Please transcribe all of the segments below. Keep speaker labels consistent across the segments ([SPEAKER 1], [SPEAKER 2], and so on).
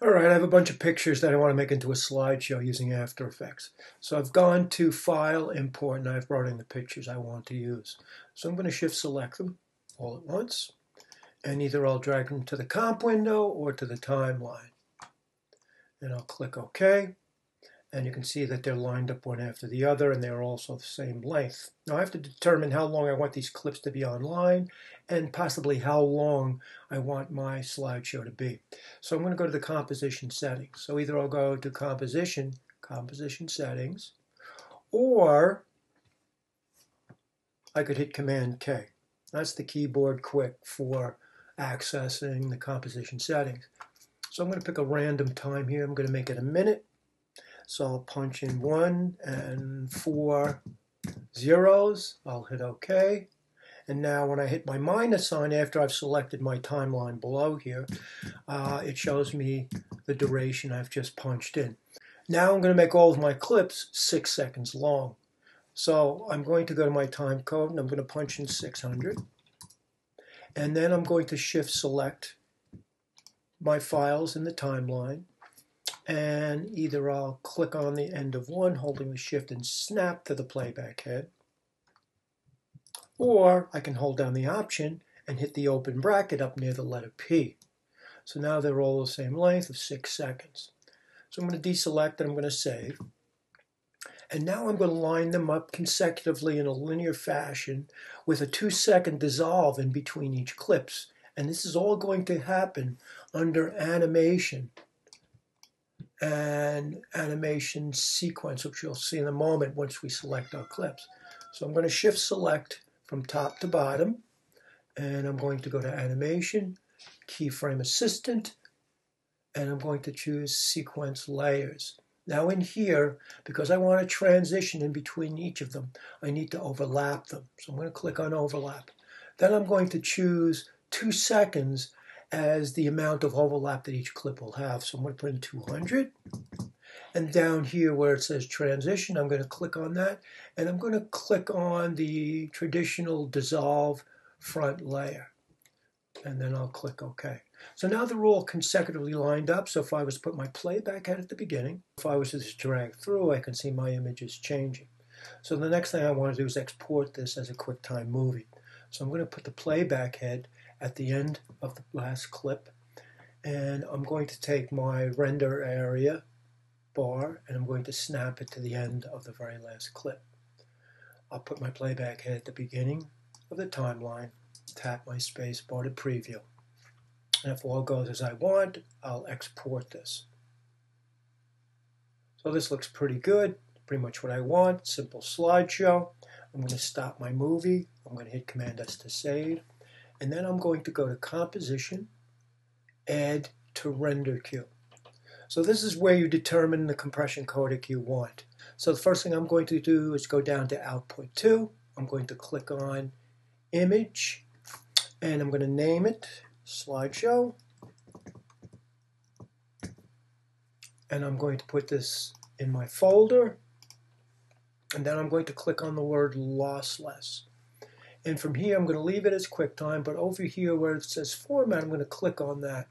[SPEAKER 1] All right, I have a bunch of pictures that I want to make into a slideshow using After Effects. So I've gone to File, Import, and I've brought in the pictures I want to use. So I'm going to Shift select them all at once, and either I'll drag them to the comp window or to the timeline. And I'll click OK, and you can see that they're lined up one after the other, and they're also the same length. Now I have to determine how long I want these clips to be online, and possibly how long I want my slideshow to be. So I'm going to go to the composition settings. So either I'll go to composition settings, or I could hit Command K. That's the keyboard quick for accessing the composition settings. So I'm going to pick a random time here. I'm going to make it a minute. So I'll punch in 1 and 4 zeros. I'll hit OK. And now when I hit my minus sign after I've selected my timeline below here, it shows me the duration I've just punched in. Now I'm going to make all of my clips 6 seconds long. So I'm going to go to my time code and I'm going to punch in 600. And then I'm going to shift select my files in the timeline. And either I'll click on the end of one, holding the shift and snap to the playback head, or I can hold down the option and hit the open bracket up near the letter P. So now they're all the same length of 6 seconds. So I'm going to deselect and I'm going to save. And now I'm going to line them up consecutively in a linear fashion with a 2-second dissolve in between each clips. And this is all going to happen under animation and animation sequence, which you'll see in a moment once we select our clips. So I'm going to shift select from top to bottom, and I'm going to go to animation, keyframe assistant, and I'm going to choose sequence layers. Now in here, because I want to transition in between each of them, I need to overlap them. So I'm going to click on overlap. Then I'm going to choose 2 seconds as the amount of overlap that each clip will have. So I'm going to put in 200. And down here where it says transition, I'm going to click on that. And I'm going to click on the traditional dissolve front layer. And then I'll click OK. So now they're all consecutively lined up. So if I was to put my playback head at the beginning, if I was to just drag through, I can see my images changing. So the next thing I want to do is export this as a QuickTime movie. So I'm going to put the playback head at the end of the last clip, and I'm going to take my render area bar and I'm going to snap it to the end of the very last clip. I'll put my playback head at the beginning of the timeline, tap my space bar to preview. And if all goes as I want, I'll export this. So this looks pretty good, pretty much what I want, simple slideshow. I'm going to stop my movie, I'm going to hit Command S to save, and then I'm going to go to Composition, Add to Render Queue. So this is where you determine the compression codec you want. So the first thing I'm going to do is go down to Output 2. I'm going to click on Image, and I'm going to name it Slideshow. And I'm going to put this in my folder. And then I'm going to click on the word lossless. And from here, I'm going to leave it as QuickTime, but over here where it says Format, I'm going to click on that.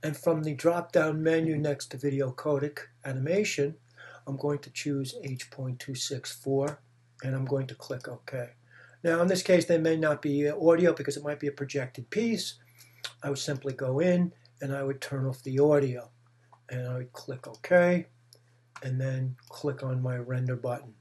[SPEAKER 1] And from the drop-down menu next to Video Codec Animation, I'm going to choose H.264, and I'm going to click OK. Now, in this case, there may not be audio because it might be a projected piece. I would simply go in, and I would turn off the audio. And I would click OK, and then click on my render button.